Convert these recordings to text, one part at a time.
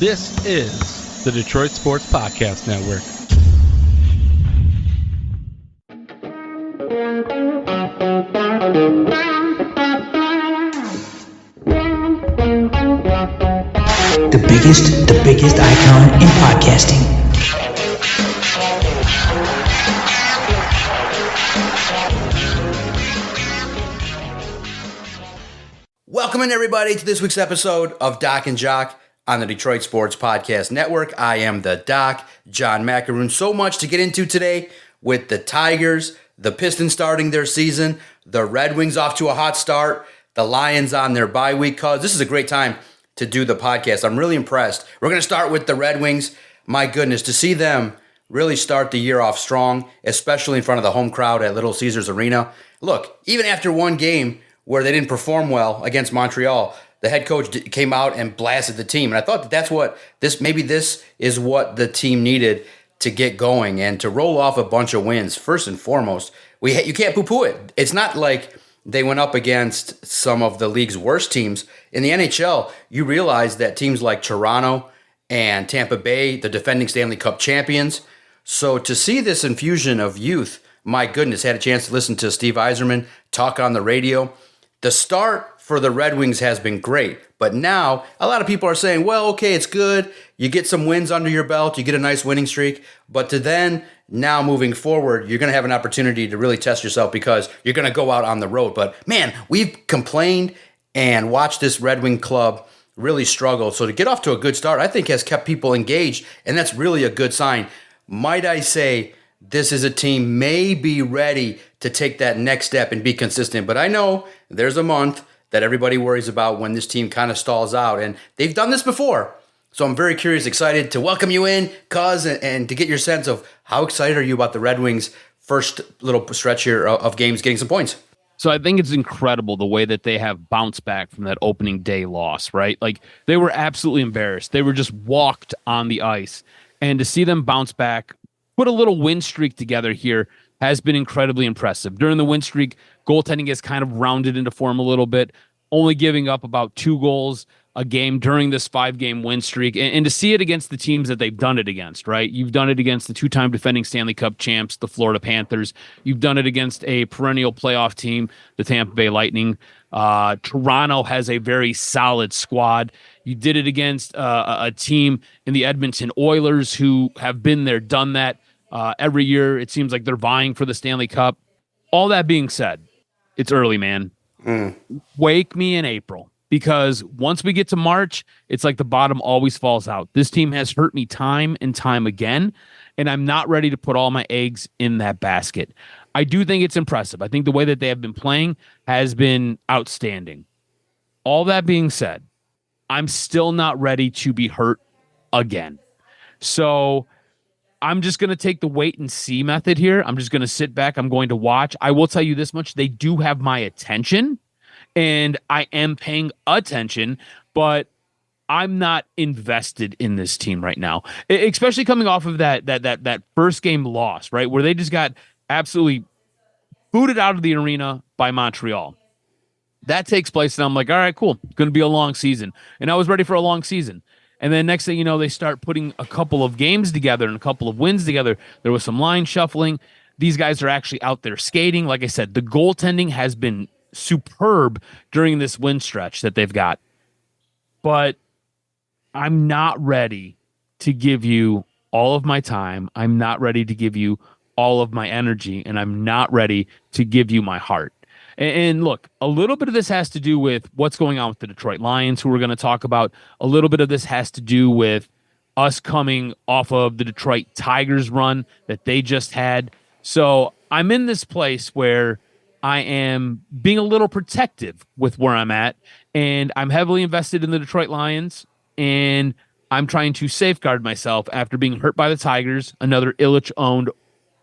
This is the Detroit Sports Podcast Network. The biggest icon in podcasting. Welcome in, everybody, to this week's episode of Doc and Jock on the Detroit Sports Podcast Network. I am the Doc, John Macaroon. So much to get into today with the Tigers, the Pistons starting their season, the Red Wings off to a hot start, the Lions on their bye week. Cause this is a great time to do the podcast. I'm really impressed. We're going to start with the Red Wings. My goodness, to see them really start the year off strong, especially in front of the home crowd at Little Caesars Arena. Look, even after one game where they didn't perform well against Montreal, the head coach came out and blasted the team. And I thought that's what this is what the team needed to get going and to roll off a bunch of wins. First and foremost, you can't poo-poo it. It's not like they went up against some of the league's worst teams. In the NHL, you realize that teams like Toronto and Tampa Bay, the defending Stanley Cup champions. So to see this infusion of youth, my goodness, had a chance to listen to Steve Yzerman talk on the radio. The start for the Red Wings has been great, but now a lot of people are saying, well, okay, it's good. You get some wins under your belt, you get a nice winning streak, but to then now moving forward, you're going to have an opportunity to really test yourself because you're going to go out on the road. But man, we've complained and watched this Red Wing club really struggle. So to get off to a good start, I think has kept people engaged, and that's really a good sign. Might I say, this is a team may be ready to take that next step and be consistent. But I know there's a month that everybody worries about when this team kind of stalls out. And they've done this before. So I'm very curious, excited to welcome you in, Cuz, and to get your sense of how excited are you about the Red Wings' first little stretch here of games getting some points. So I think it's incredible the way that they have bounced back from that opening day loss, right? Like, they were absolutely embarrassed. They were just walked on the ice. And to see them bounce back, put a little win streak together here has been incredibly impressive. During the win streak, goaltending has kind of rounded into form a little bit, only giving up about 2 goals a game during this 5-game win streak. And to see it against the teams that they've done it against, right? You've done it against the 2-time defending Stanley Cup champs, the Florida Panthers. You've done it against a perennial playoff team, the Tampa Bay Lightning. Toronto has a very solid squad. You did it against a team in the Edmonton Oilers who have been there, done that. Every year, it seems like they're vying for the Stanley Cup. All that being said, it's early, man. Wake me in April, because once we get to March, it's like the bottom always falls out. This team has hurt me time and time again, and I'm not ready to put all my eggs in that basket. I do think it's impressive. I think the way that they have been playing has been outstanding. All that being said, I'm still not ready to be hurt again. So I'm just going to take the wait and see method here. I'm just going to sit back. I'm going to watch. I will tell you this much. They do have my attention, and I am paying attention, but I'm not invested in this team right now, especially coming off of that first game loss, right, where they just got absolutely booted out of the arena by Montreal. That takes place, and I'm like, all right, cool. It's going to be a long season. And I was ready for a long season. And then next thing you know, they start putting a couple of games together and a couple of wins together. There was some line shuffling. These guys are actually out there skating. Like I said, the goaltending has been superb during this win stretch that they've got. But I'm not ready to give you all of my time. I'm not ready to give you all of my energy, and I'm not ready to give you my heart. And look, a little bit of this has to do with what's going on with the Detroit Lions, who we're going to talk about. A little bit of this has to do with us coming off of the Detroit Tigers run that they just had. So I'm in this place where I am being a little protective with where I'm at, and I'm heavily invested in the Detroit Lions, and I'm trying to safeguard myself after being hurt by the Tigers, another Ilitch-owned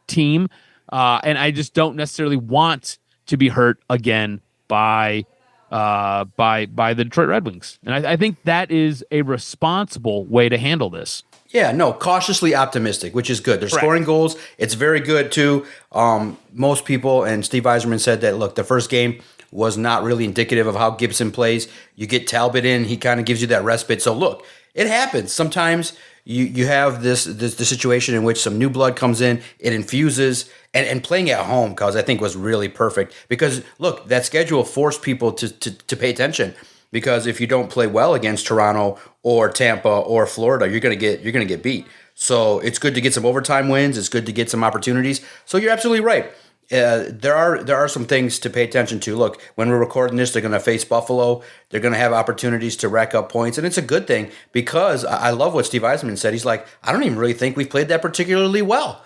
team, and I just don't necessarily want to be hurt again by the Detroit Red Wings. And I think that is a responsible way to handle this. Yeah, no, cautiously optimistic, which is good. They're scoring goals. It's very good, too. Most people, and Steve Yzerman said that, look, the first game was not really indicative of how Gibson plays. You get Talbot in, he kind of gives you that respite. So, look, it happens. Sometimes you have this the situation in which some new blood comes in, it infuses, and playing at home, cause I think was really perfect because look, that schedule forced people to pay attention because if you don't play well against Toronto or Tampa or Florida, you're gonna get beat. So it's good to get some overtime wins. It's good to get some opportunities. So you're absolutely right. There are some things to pay attention to. Look, when we're recording this, they're going to face Buffalo. They're going to have opportunities to rack up points, and it's a good thing because I love what Steve Eisman said. He's like, I don't even really think we've played that particularly well.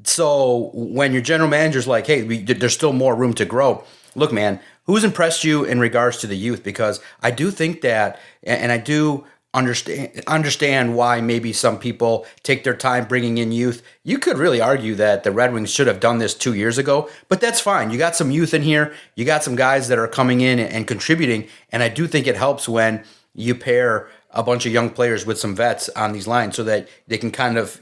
So when your general manager's like, hey, there's still more room to grow. Look, man, who's impressed you in regards to the youth? Because I do think that, and I do understand why maybe some people take their time bringing in youth. You could really argue that the Red Wings should have done this 2 years ago, but that's fine. You got some youth in here. You got some guys that are coming in and contributing, and I do think it helps when you pair a bunch of young players with some vets on these lines so that they can kind of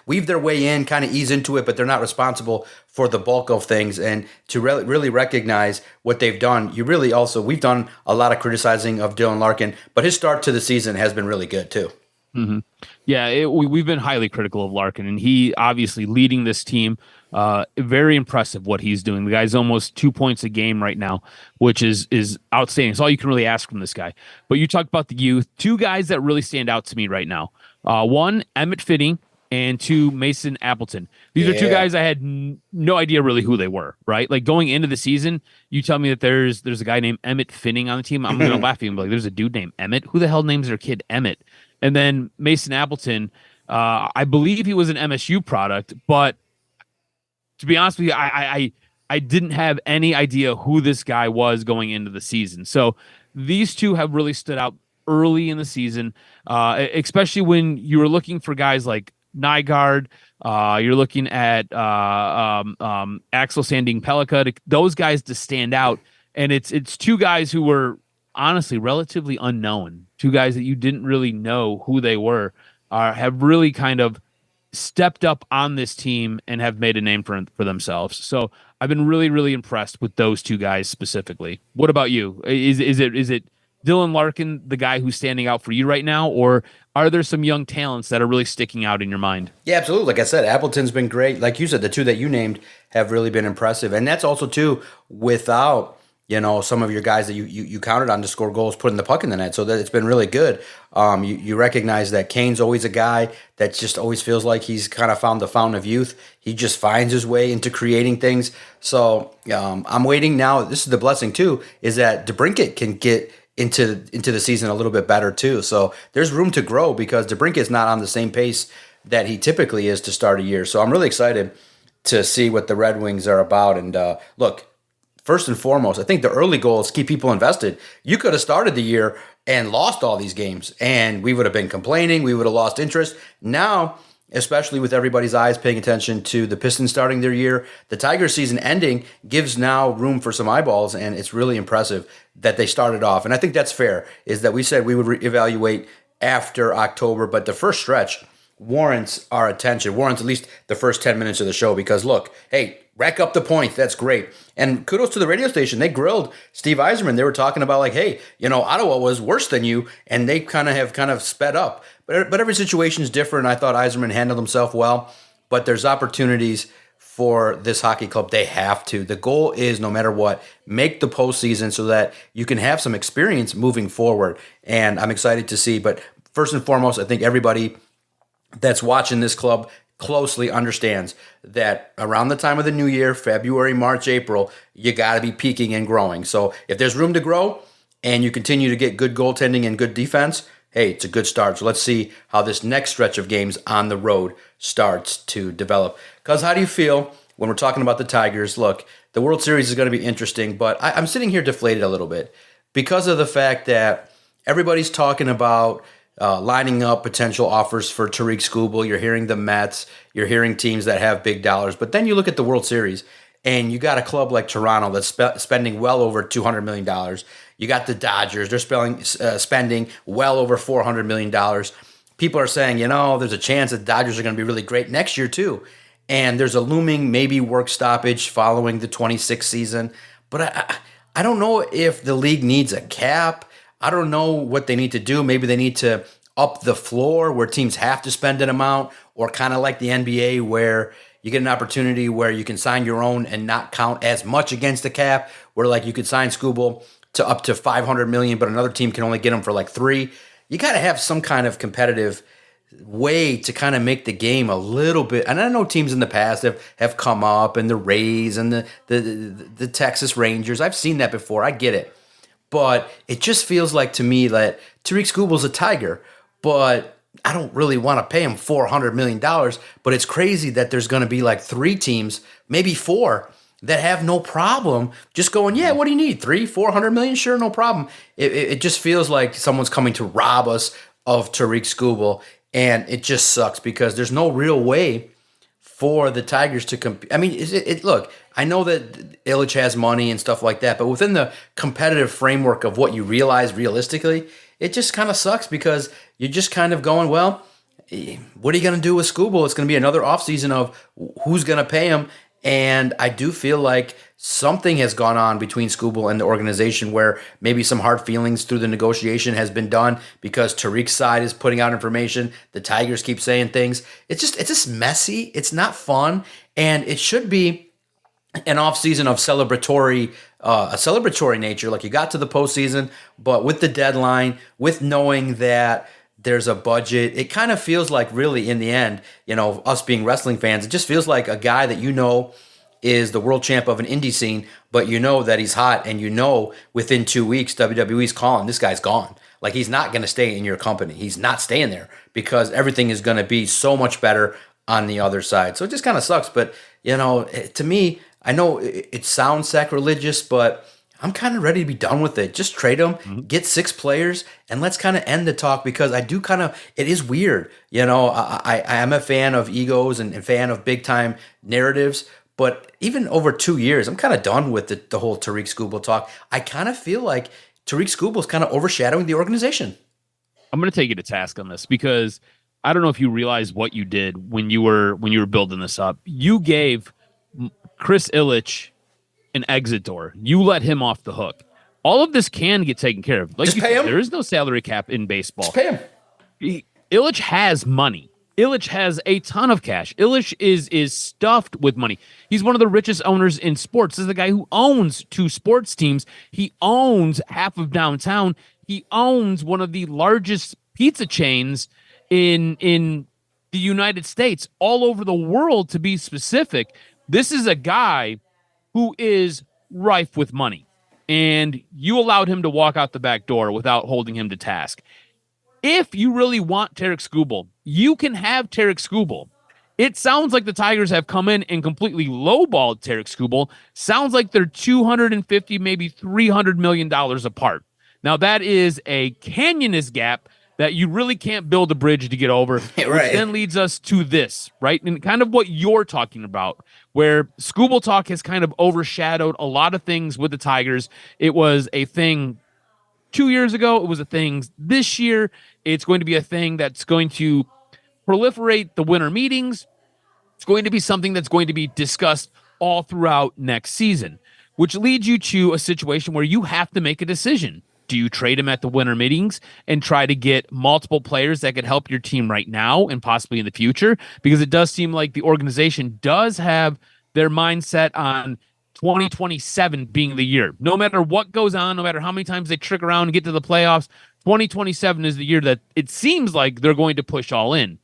weave their way in, kind of ease into it, but they're not responsible for the bulk of things. And to really recognize what they've done, we've done a lot of criticizing of Dylan Larkin, but his start to the season has been really good too. Mm-hmm. Yeah, we've been highly critical of Larkin, and he obviously leading this team. Very impressive what he's doing. The guy's almost 2 points a game right now, which is outstanding. It's all you can really ask from this guy. But you talked about the youth. Two guys that really stand out to me right now. One, Emmett Fitting, and two, Mason Appleton. These are two guys I had no idea really who they were, right? Like going into the season, you tell me that there's a guy named Emmett Fitting on the team. I'm going to laugh at you and be like, there's a dude named Emmett? Who the hell names their kid Emmett? And then Mason Appleton, I believe he was an MSU product, but to be honest with you, I didn't have any idea who this guy was going into the season. So these two have really stood out early in the season, especially when you were looking for guys like Nygaard, you're looking at Axel Sandin Pellikka, those guys to stand out. And it's two guys who were honestly relatively unknown, two guys that you didn't really know who they were, have really kind of stepped up on this team and have made a name for themselves. So I've been really, really impressed with those two guys specifically. What about you? Is it Dylan Larkin, the guy who's standing out for you right now, or are there some young talents that are really sticking out in your mind? Yeah, absolutely. Like I said, Appleton's been great. Like you said, the two that you named have really been impressive. And that's also, too, without some of your guys that you counted on to score goals, putting the puck in the net. So that it's been really good. You recognize that Kane's always a guy that just always feels like he's kind of found the fountain of youth. He just finds his way into creating things. So I'm waiting now. This is the blessing, too, is that DeBrincat can get into the season a little bit better, too. So there's room to grow because DeBrincat's not on the same pace that he typically is to start a year. So I'm really excited to see what the Red Wings are about. And look, first and foremost, I think the early goals keep people invested. You could have started the year and lost all these games, and we would have been complaining. We would have lost interest. Now, especially with everybody's eyes paying attention to the Pistons starting their year, the Tigers season ending gives now room for some eyeballs, and it's really impressive that they started off. And I think that's fair, is that we said we would reevaluate after October, but the first stretch warrants our attention, warrants at least the first 10 minutes of the show because, look, hey, rack up the points. That's great. And kudos to the radio station. They grilled Steve Yzerman. They were talking about like, hey, Ottawa was worse than you, and they kind of sped up. But every situation is different. I thought Yzerman handled himself well. But there's opportunities for this hockey club. They have to. The goal is, no matter what, make the postseason so that you can have some experience moving forward. And I'm excited to see. But first and foremost, I think everybody that's watching this club closely understands that around the time of the new year, February, March, April, you got to be peaking and growing. So if there's room to grow and you continue to get good goaltending and good defense, hey, it's a good start. So let's see how this next stretch of games on the road starts to develop. Because how do you feel when we're talking about the Tigers? Look, the World Series is going to be interesting, but I'm sitting here deflated a little bit because of the fact that everybody's talking about lining up potential offers for Tarik Skubal. You're hearing the Mets. You're hearing teams that have big dollars. But then you look at the World Series, and you got a club like Toronto that's spending well over $200 million. You got the Dodgers. They're spending well over $400 million. People are saying, there's a chance that the Dodgers are going to be really great next year too. And there's a looming maybe work stoppage following the 26th season. But I don't know if the league needs a cap. I don't know what they need to do. Maybe they need to up the floor where teams have to spend an amount, or kind of like the NBA where you get an opportunity where you can sign your own and not count as much against the cap, where like you could sign Skubal to up to 500 million, but another team can only get him for like 3. You got to have some kind of competitive way to kind of make the game a little bit. And I know teams in the past have come up, and the Rays and the Texas Rangers. I've seen that before. I get it. But it just feels like to me that Tarik Skubal's a Tiger, but I don't really want to pay him $400 million. But it's crazy that there's going to be like 3 teams, maybe 4, that have no problem just going, yeah, what do you need? 300-400 million? Sure, no problem. It just feels like someone's coming to rob us of Tarik Skubal, and it just sucks because there's no real way for the Tigers to compete. I mean, look, I know that Illich has money and stuff like that, but within the competitive framework of what you realize realistically, it just kind of sucks because you're just kind of going, well, what are you going to do with Skubal? It's going to be another offseason of who's going to pay him. And I do feel like something has gone on between Skubal and the organization where maybe some hard feelings through the negotiation has been done because Tarik's side is putting out information. The Tigers keep saying things. It's just messy. It's not fun. And it should be an offseason of a celebratory nature. Like you got to the postseason, but with the deadline, with knowing that there's a budget, it kind of feels like really in the end, us being wrestling fans, it just feels like a guy that is the world champ of an indie scene, but that he's hot, and within 2 weeks WWE's calling, this guy's gone. Like he's not going to stay in your company. He's not staying there because everything is going to be so much better on the other side. So it just kind of sucks. But, to me, I know it sounds sacrilegious, but I'm kind of ready to be done with it. Just trade them, get 6 players, and let's kind of end the talk because I do it is weird. I am a fan of egos and fan of big time narratives, but even over 2 years, I'm kind of done with the whole Tarik Skubal talk. I kind of feel like Tarik Skubal is kind of overshadowing the organization. I'm going to take you to task on this because I don't know if you realize what you did when you were building this up. You gave Chris Illich an exit door. You let him off the hook. All of this can get taken care of. Like just pay him. There is no salary cap in baseball. Just pay him. Illich has money. Illich has a ton of cash. Illich is stuffed with money. He's one of the richest owners in sports. This is the guy who owns 2 sports teams. He owns half of downtown. He owns one of the largest pizza chains in the United States, all over the world to be specific. This is a guy who is rife with money, and you allowed him to walk out the back door without holding him to task. If you really want Tarik Skubal, you can have Tarik Skubal. It sounds like the Tigers have come in and completely lowballed Tarik Skubal. Sounds like they're $250, maybe $300 million apart. Now, that is a canyonous gap that you really can't build a bridge to get over, right. Which then leads us to this, right? And kind of what you're talking about, where Skubal talk has kind of overshadowed a lot of things with the Tigers. It was a thing 2 years ago. It was a thing this year. It's going to be a thing that's going to proliferate the winter meetings. It's going to be something that's going to be discussed all throughout next season, which leads you to a situation where you have to make a decision. Do you trade him at the winter meetings and try to get multiple players that could help your team right now and possibly in the future? Because it does seem like the organization does have their mindset on 2027 being the year. No matter what goes on, no matter how many times they trick around and get to the playoffs, 2027 is the year that it seems like they're going to push all in.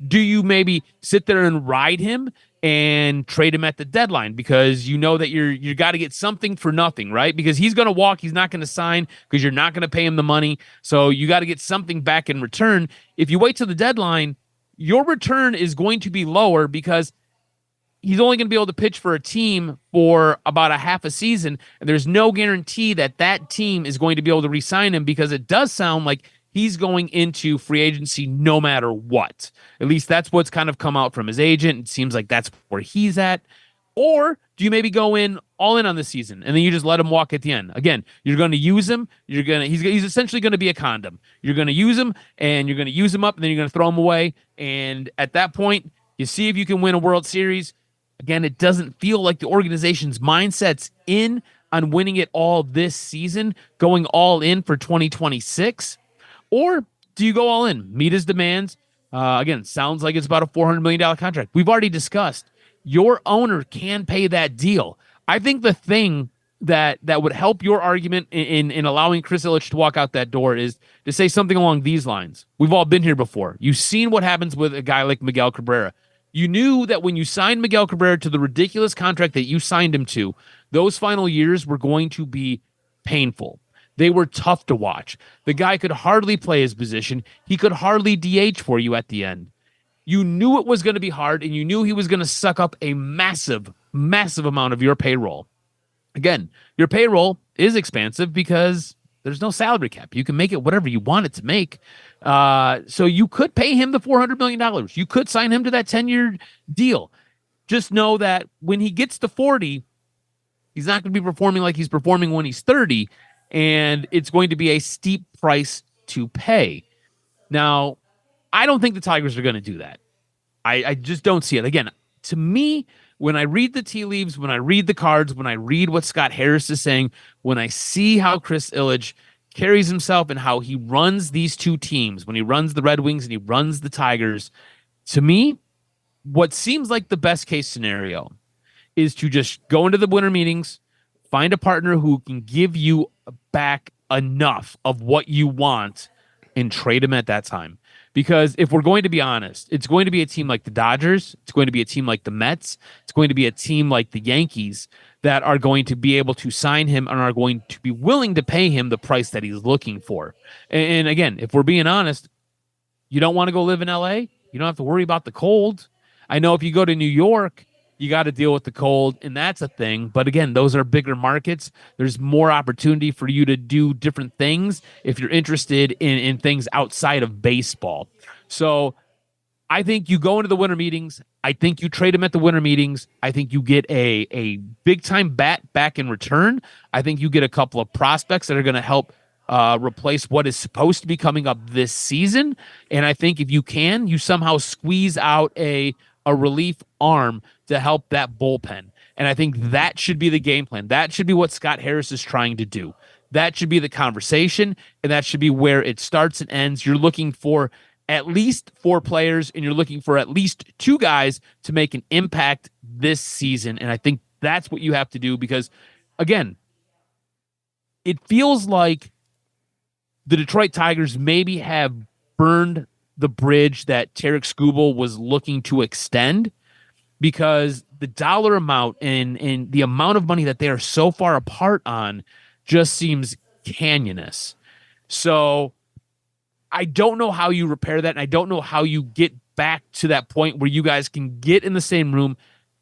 Do you maybe sit there and ride him and trade him at the deadline because you know that you got to get something for nothing, right? Because he's going to walk, he's not going to sign because you're not going to pay him the money. So you got to get something back in return. If you wait till the deadline, your return is going to be lower because he's only going to be able to pitch for a team for about a half a season, and there's no guarantee that that team is going to be able to re-sign him because it does sound like he's going into free agency no matter what. At least that's what's kind of come out from his agent. It seems like that's where he's at. Or do you maybe go all in on the season and then you just let him walk at the end? Again, you're going to use him. He's essentially going to be a condom. You're going to use him and you're going to use him up and then you're going to throw him away. And at that point, you see if you can win a World Series. Again, it doesn't feel like the organization's mindset's in on winning it all this season, going all in for 2026. Or do you go all in? Meet his demands. Again, sounds like it's about a $400 million contract. We've already discussed your owner can pay that deal. I think the thing that would help your argument in allowing Chris Ilitch to walk out that door is to say something along these lines. We've all been here before. You've seen what happens with a guy like Miguel Cabrera. You knew that when you signed Miguel Cabrera to the ridiculous contract that you signed him to, those final years were going to be painful. They were tough to watch. The guy could hardly play his position. He could hardly DH for you at the end. You knew it was going to be hard, and you knew he was going to suck up a massive, massive amount of your payroll. Again, your payroll is expansive because there's no salary cap. You can make it whatever you want it to make. So you could pay him the $400 million. You could sign him to that 10-year deal. Just know that when he gets to 40, he's not going to be performing like he's performing when he's 30, and it's going to be a steep price to pay. Now, I don't think the Tigers are going to do that. I just don't see it. Again, to me, when I read the tea leaves, when I read the cards, when I read what Scott Harris is saying, when I see how Chris Ilitch carries himself and how he runs these two teams, when he runs the Red Wings and he runs the Tigers, to me, what seems like the best case scenario is to just go into the winter meetings, find a partner who can give you back enough of what you want, and trade him at that time. Because if we're going to be honest, it's going to be a team like the Dodgers, it's going to be a team like the Mets, it's going to be a team like the Yankees that are going to be able to sign him and are going to be willing to pay him the price that he's looking for. And again, if we're being honest, you don't want to go live in LA, you don't have to worry about the cold. I know if you go to New York, you got to deal with the cold, and that's a thing. But again, those are bigger markets. There's more opportunity for you to do different things if you're interested in things outside of baseball. So I think you go into the winter meetings. I think you trade him at the winter meetings. I think you get a big-time bat back in return. I think you get a couple of prospects that are going to help replace what is supposed to be coming up this season. And I think if you can, you somehow squeeze out a relief arm to help that bullpen. And I think that should be the game plan. That should be what Scott Harris is trying to do. That should be the conversation, and that should be where it starts and ends. You're looking for at least 4 players, and you're looking for at least 2 guys to make an impact this season. And I think that's what you have to do because, again, it feels like the Detroit Tigers maybe have burned the bridge that Tarik Skubal was looking to extend, because the dollar amount and the amount of money that they are so far apart on just seems canyonous. So I don't know how you repair that, and I don't know how you get back to that point where you guys can get in the same room,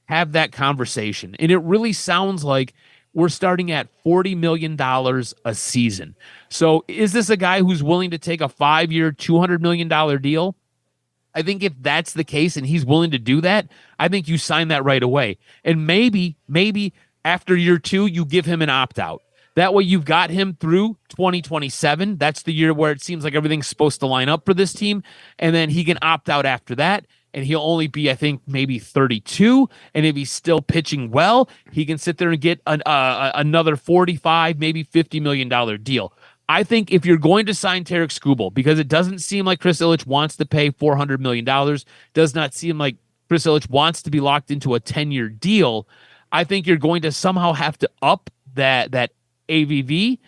have that conversation. And it really sounds like we're starting at $40 million a season. So is this a guy who's willing to take a 5-year, $200 million deal? I think if that's the case and he's willing to do that, I think you sign that right away. And maybe after year 2, you give him an opt-out. That way you've got him through 2027. That's the year where it seems like everything's supposed to line up for this team. And then he can opt out after that. And he'll only be, I think, maybe 32. And if he's still pitching well, he can sit there and get another $45, maybe $50 million deal. I think if you're going to sign Tarik Skubal, because it doesn't seem like Chris Ilitch wants to pay $400 million, does not seem like Chris Ilitch wants to be locked into a 10-year deal, I think you're going to somehow have to up that AVV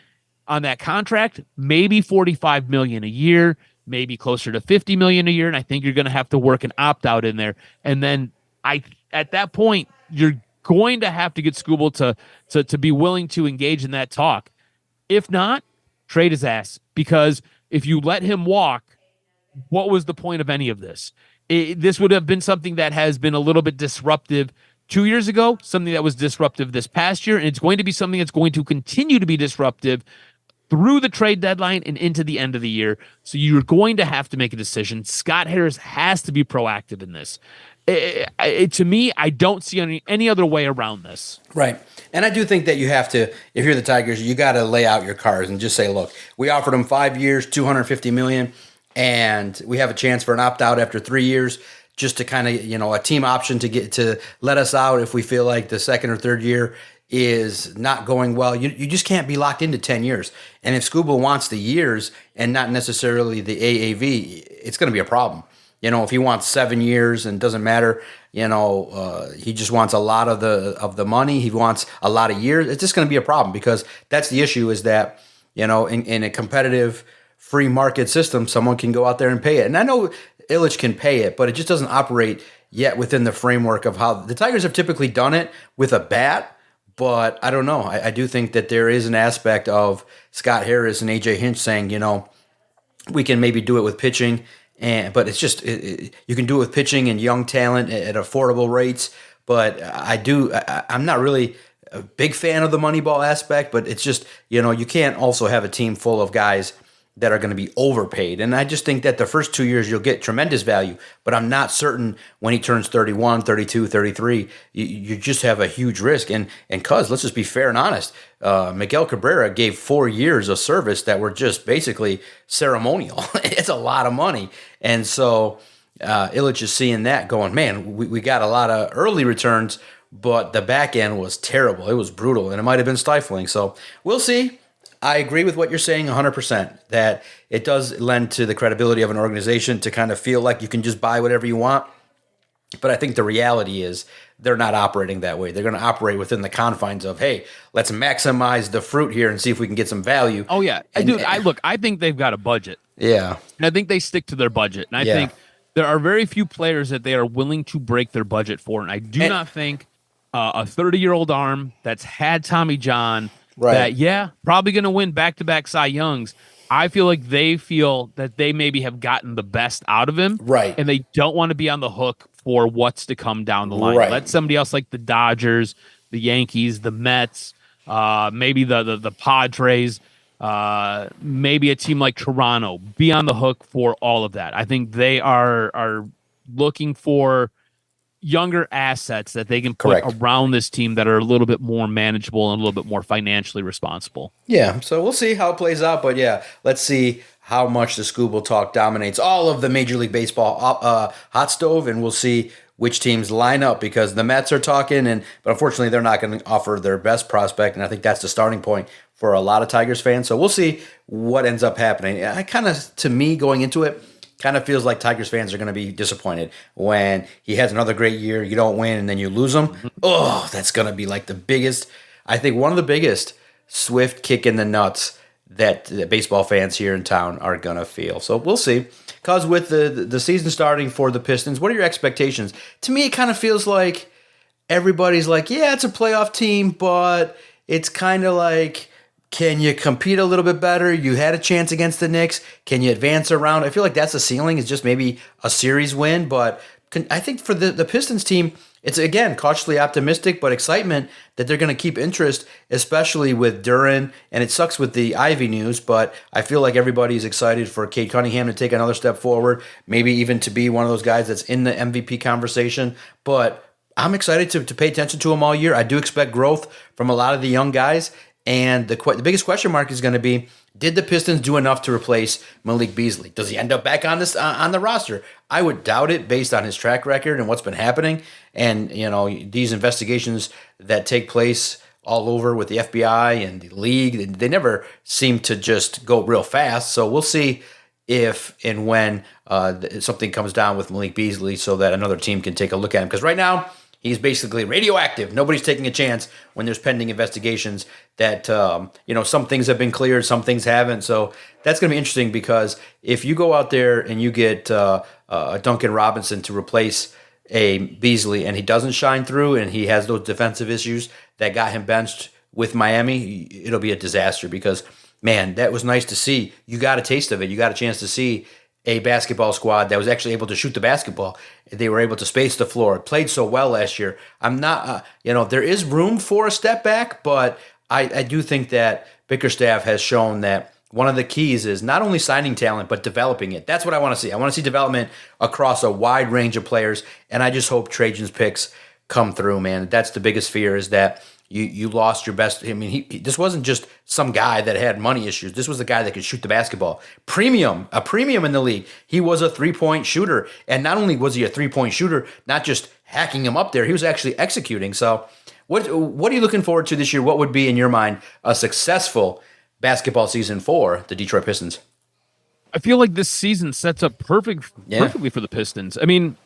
on that contract, maybe $45 million a year, maybe closer to $50 million a year, and I think you're going to have to work an opt-out in there. And then at that point, you're going to have to get Skubal to be willing to engage in that talk. If not, trade his ass, because if you let him walk, what was the point of any of this? This would have been something that has been a little bit disruptive 2 years ago, something that was disruptive this past year, and it's going to be something that's going to continue to be disruptive through the trade deadline and into the end of the year. So you're going to have to make a decision. Scott Harris has to be proactive in this. To me, I don't see any other way around this. Right. And I do think that you have to, if you're the Tigers, you got to lay out your cards and just say, look, we offered him 5 years, $250 million, and we have a chance for an opt-out after 3 years, just to kind of, a team option to let us out if we feel like the second or third year is not going well, you just can't be locked into 10 years. And if Skubal wants the years and not necessarily the AAV, it's going to be a problem. If he wants 7 years and doesn't matter, he just wants a lot of the money. He wants a lot of years. It's just going to be a problem, because that's the issue, is that, in a competitive free market system, someone can go out there and pay it. And I know Illich can pay it, but it just doesn't operate yet within the framework of how the Tigers have typically done it with a bat. But I don't know. I do think that there is an aspect of Scott Harris and AJ Hinch saying, we can maybe do it with pitching, but it's just you can do it with pitching and young talent at affordable rates. But I'm not really a big fan of the Moneyball aspect. But it's just, you can't also have a team full of guys that are going to be overpaid. And I just think that the first 2 years you'll get tremendous value, but I'm not certain when he turns 31, 32, 33, you just have a huge risk. And cuz, let's just be fair and honest, Miguel Cabrera gave 4 years of service that were just basically ceremonial. It's a lot of money. And so Illich is seeing that going, man, we got a lot of early returns, but the back end was terrible. It was brutal, and it might have been stifling. So we'll see. I agree with what you're saying 100%, that it does lend to the credibility of an organization to kind of feel like you can just buy whatever you want. But I think the reality is they're not operating that way. They're going to operate within the confines of, hey, let's maximize the fruit here and see if we can get some value. Oh, yeah. I think they've got a budget. Yeah. And I think they stick to their budget. And I think there are very few players that they are willing to break their budget for. And I do not think a 30-year-old arm that's had Tommy John, right, that, probably going to win back-to-back Cy Youngs. I feel like they feel that they maybe have gotten the best out of him. Right. And they don't want to be on the hook for what's to come down the line. Right. Let somebody else like the Dodgers, the Yankees, the Mets, maybe the Padres, maybe a team like Toronto be on the hook for all of that. I think they are looking for younger assets that they can put around this team that are a little bit more manageable and a little bit more financially responsible. Yeah, so we'll see how it plays out. But let's see how much the Skubal talk dominates all of the Major League Baseball hot stove, and we'll see which teams line up, because the Mets are talking, but unfortunately they're not going to offer their best prospect, and I think that's the starting point for a lot of Tigers fans. So we'll see what ends up happening. To me, going into it, kind of feels like Tigers fans are going to be disappointed when he has another great year, you don't win, and then you lose him. Oh, that's going to be like the biggest, I think one of the biggest swift kick in the nuts that baseball fans here in town are going to feel. So we'll see. Because with the season starting for the Pistons, what are your expectations? To me, it kind of feels like everybody's like, yeah, it's a playoff team, but it's kind of like, can you compete a little bit better? You had a chance against the Knicks. Can you advance around? I feel like that's the ceiling, is just maybe a series win. But I think for the Pistons team, it's, again, cautiously optimistic, but excitement that they're going to keep interest, especially with Duran. And it sucks with the Ivy news, but I feel like everybody's excited for Cade Cunningham to take another step forward, maybe even to be one of those guys that's in the MVP conversation. But I'm excited to pay attention to him all year. I do expect growth from a lot of the young guys. And the biggest question mark is going to be, did the Pistons do enough to replace Malik Beasley? Does he end up back on the roster? I would doubt it, based on his track record and what's been happening. And, these investigations that take place all over with the FBI and the league, they never seem to just go real fast. So we'll see if and when something comes down with Malik Beasley, so that another team can take a look at him. Because right now, he's basically radioactive. Nobody's taking a chance when there's pending investigations that, some things have been cleared, some things haven't. So that's going to be interesting, because if you go out there and you get a Duncan Robinson to replace a Beasley and he doesn't shine through and he has those defensive issues that got him benched with Miami, it'll be a disaster, because, man, that was nice to see. You got a taste of it. You got a chance to see a basketball squad that was actually able to shoot the basketball. They were able to space the floor. It played so well last year. I'm not, there is room for a step back, but I do think that Bickerstaff has shown that one of the keys is not only signing talent, but developing it. That's what I want to see. I want to see development across a wide range of players, and I just hope Trajan's picks come through, man. That's the biggest fear, is that you lost your best. I mean, this wasn't just some guy that had money issues. This was the guy that could shoot the basketball. A premium in the league. He was a three-point shooter. And not only was he a three-point shooter, not just hacking him up there, he was actually executing. So What are you looking forward to this year? What would be, in your mind, a successful basketball season for the Detroit Pistons? I feel like this season sets up perfectly for the Pistons. I mean,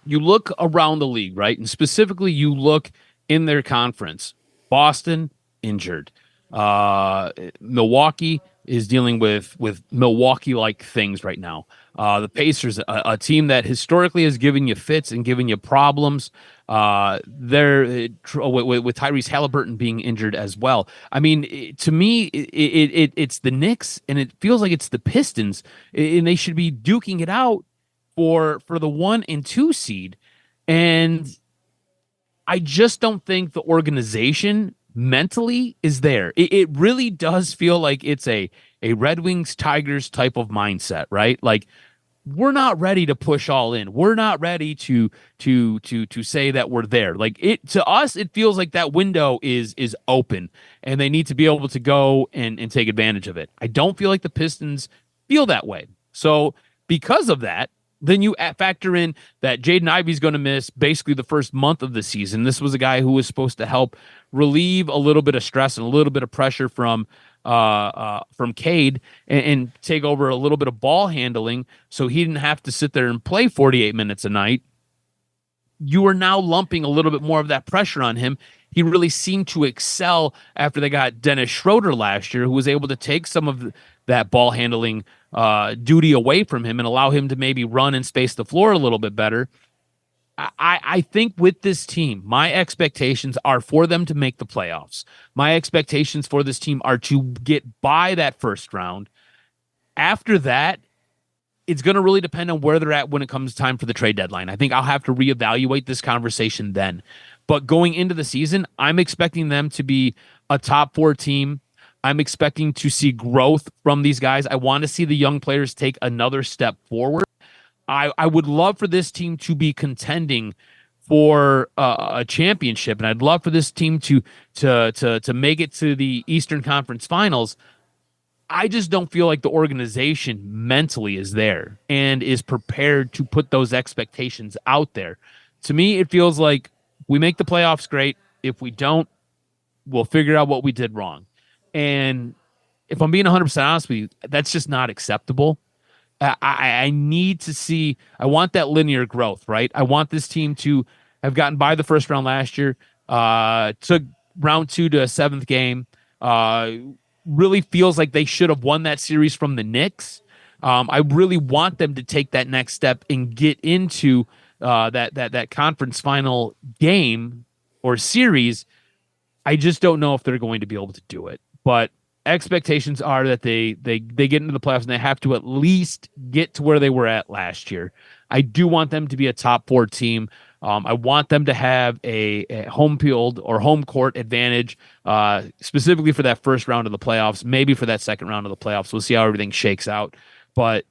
you look around the league, right? And specifically, you look in their conference. Boston, injured. Milwaukee is dealing with Milwaukee-like things right now. The Pacers, a team that historically has given you fits and given you problems. They're with Tyrese Halliburton being injured as well. I mean, to me, it's the Knicks, and it feels like it's the Pistons, and they should be duking it out for the 1 and 2 seed. And I just don't think the organization mentally is there. It really does feel like it's a Red Wings Tigers type of mindset, right? Like, we're not ready to push all in. We're not ready to say that we're there. Like, it to us, it feels like that window is open, and they need to be able to go and take advantage of it. I don't feel like the Pistons feel that way. So because of that, then you factor in that Jaden Ivey's going to miss basically the first month of the season. This was a guy who was supposed to help relieve a little bit of stress and a little bit of pressure from Cade and take over a little bit of ball handling, so he didn't have to sit there and play 48 minutes a night. You are now lumping a little bit more of that pressure on him. He really seemed to excel after they got Dennis Schroeder last year, who was able to take some of that ball handling duty away from him and allow him to maybe run and space the floor a little bit better. I think with this team, my expectations are for them to make the playoffs. My expectations for this team are to get by that first round. After that, it's going to really depend on where they're at when it comes time for the trade deadline. I think I'll have to reevaluate this conversation then. But going into the season, I'm expecting them to be a top 4 team. I'm expecting to see growth from these guys. I want to see the young players take another step forward. I would love for this team to be contending for a championship, and I'd love for this team to make it to the Eastern Conference Finals. I just don't feel like the organization mentally is there and is prepared to put those expectations out there. To me, it feels like we make the playoffs, great. If we don't, we'll figure out what we did wrong. And if I'm being 100% honest with you, that's just not acceptable. I need to see, I want that linear growth, right? I want this team to have gotten by the first round last year, took round 2 to a 7th game, really feels like they should have won that series from the Knicks. I really want them to take that next step and get into that conference final game or series. I just don't know if they're going to be able to do it. But expectations are that they get into the playoffs and they have to at least get to where they were at last year. I do want them to be a top 4 team. I want them to have a home field or home court advantage, specifically for that first round of the playoffs, maybe for that second round of the playoffs. We'll see how everything shakes out. But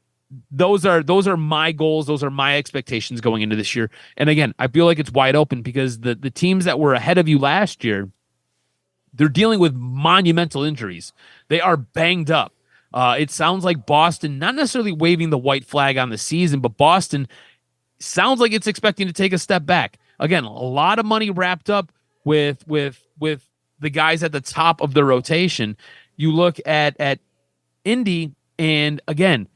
those are my goals. Those are my expectations going into this year. And again, I feel like it's wide open because the teams that were ahead of you last year, they're dealing with monumental injuries. They are banged up. It sounds like Boston, not necessarily waving the white flag on the season, but Boston sounds like it's expecting to take a step back. Again, a lot of money wrapped up with the guys at the top of the rotation. You look at Indy, and again,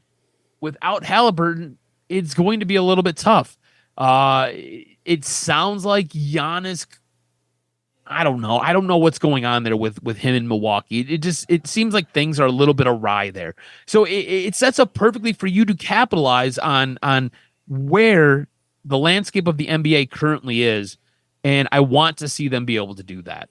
without Halliburton, it's going to be a little bit tough. It sounds like Giannis, I don't know. I don't know what's going on there with him in Milwaukee. It seems like things are a little bit awry there. So it sets up perfectly for you to capitalize on where the landscape of the NBA currently is, and I want to see them be able to do that.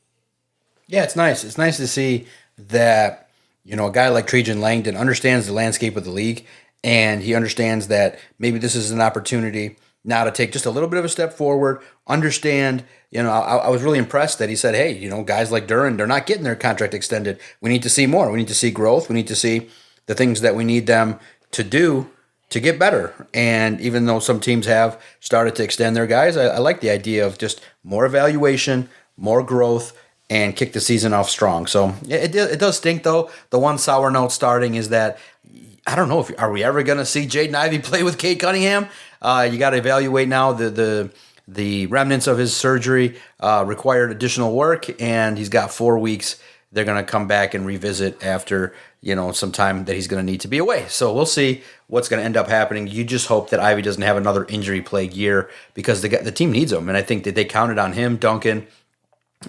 Yeah, it's nice. It's nice to see that, a guy like Trajan Langdon understands the landscape of the league, and he understands that maybe this is an opportunity now to take just a little bit of a step forward, understand, I was really impressed that he said, hey, guys like Duran, they're not getting their contract extended. We need to see more. We need to see growth. We need to see the things that we need them to do to get better. And even though some teams have started to extend their guys, I like the idea of just more evaluation, more growth, and kick the season off strong. So it does stink, though. The one sour note starting is that I don't know are we ever going to see Jaden Ivey play with Cade Cunningham? You got to evaluate now the the remnants of his surgery required additional work, and he's got 4 weeks. They're going to come back and revisit after, some time that he's going to need to be away. So we'll see what's going to end up happening. You just hope that Ivy doesn't have another injury-plagued year because the team needs him, and I think that they counted on him, Duncan,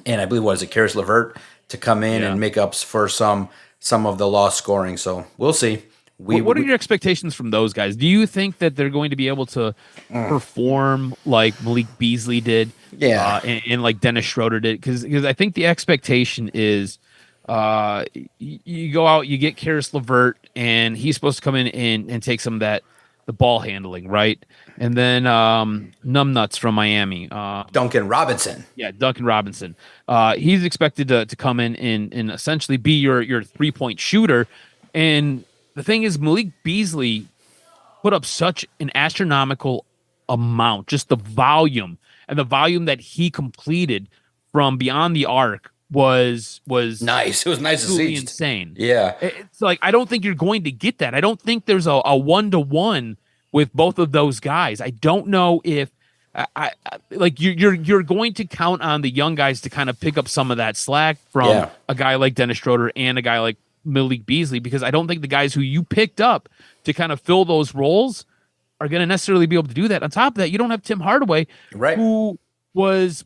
and I believe, Karis LeVert to come in and make up for some of the lost scoring. So we'll see. What are your expectations from those guys? Do you think that they're going to be able to perform like Malik Beasley did? Yeah. And like Dennis Schroeder did? Because I think the expectation is you go out, you get Karis LeVert, and he's supposed to come in and take some of the ball handling, right? And then Numbnuts from Miami. Duncan Robinson. Yeah, Duncan Robinson. He's expected to come in and essentially be your three-point shooter. And the thing is, Malik Beasley put up such an astronomical amount, just the volume that he completed from beyond the arc was nice. It was nice to see. Insane. Yeah. It's like, I don't think you're going to get that. I don't think there's a 1-to-1 with both of those guys. I don't know if you're going to count on the young guys to kind of pick up some of that slack from a guy like Dennis Schroeder and a guy like Malik Beasley, because I don't think the guys who you picked up to kind of fill those roles are going to necessarily be able to do that. On top of that, you don't have Tim Hardaway, who was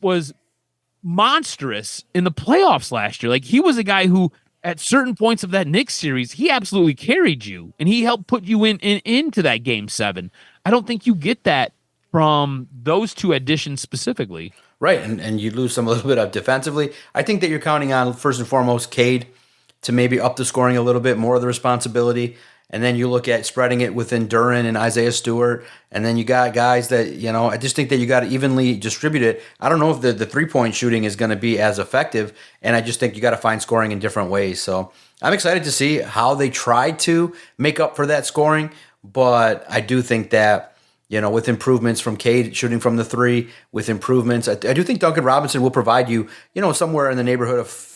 monstrous in the playoffs last year. Like, he was a guy who, at certain points of that Knicks series, he absolutely carried you, and he helped put you into that Game 7. I don't think you get that from those two additions specifically. Right, and you lose a little bit of defensively. I think that you're counting on, first and foremost, Cade to maybe up the scoring a little bit, more of the responsibility. And then you look at spreading it within Duren and Isaiah Stewart. And then you got guys that, I just think that you got to evenly distribute it. I don't know if the three-point shooting is going to be as effective. And I just think you got to find scoring in different ways. So I'm excited to see how they try to make up for that scoring. But I do think that, with improvements from Cade shooting from the three, with improvements, I do think Duncan Robinson will provide you, somewhere in the neighborhood of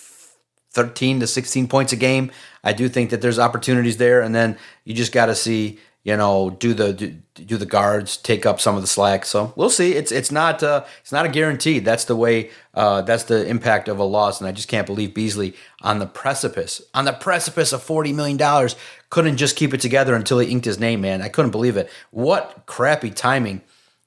13 to 16 points a game. I do think that there's opportunities there, and then you just got to see, do the guards take up some of the slack. So we'll see. It's not a guarantee. That's the way. That's the impact of a loss, and I just can't believe Beasley on the precipice of $40 million couldn't just keep it together until he inked his name. Man, I couldn't believe it. What crappy timing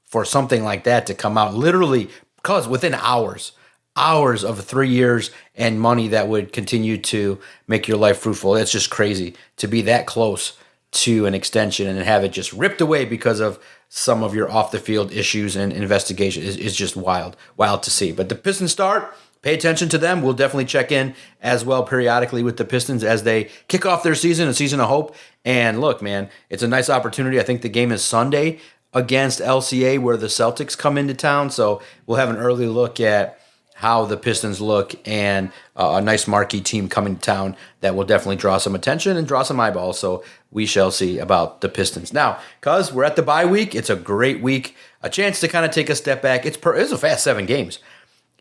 for something like that to come out, literally, because within hours of 3 years and money that would continue to make your life fruitful. It's just crazy to be that close to an extension and have it just ripped away because of some of your off the field issues and investigation is just wild to see. But the Pistons start, pay attention to them. We'll definitely check in as well periodically with the Pistons as they kick off their season, a season of hope. And look, man, it's a nice opportunity. I think the game is Sunday against LCA where the Celtics come into town. So we'll have an early look at how the Pistons look, and a nice marquee team coming to town that will definitely draw some attention and draw some eyeballs. So we shall see about the Pistons. Now, because we're at the bye week, it's a great week, a chance to kind of take a step back. It's a fast 7 games.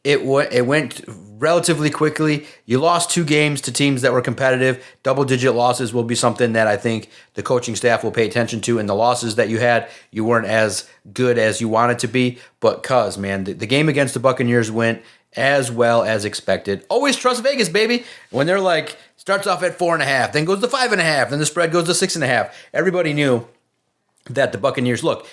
It went relatively quickly. You lost 2 games to teams that were competitive. Double-digit losses will be something that I think the coaching staff will pay attention to. And the losses that you had, you weren't as good as you wanted to be. But the game against the Buccaneers went as well as expected. Always trust Vegas, baby. When they're like, starts off at 4.5, then goes to 5.5, then the spread goes to 6.5. Everybody knew that the Buccaneers, look,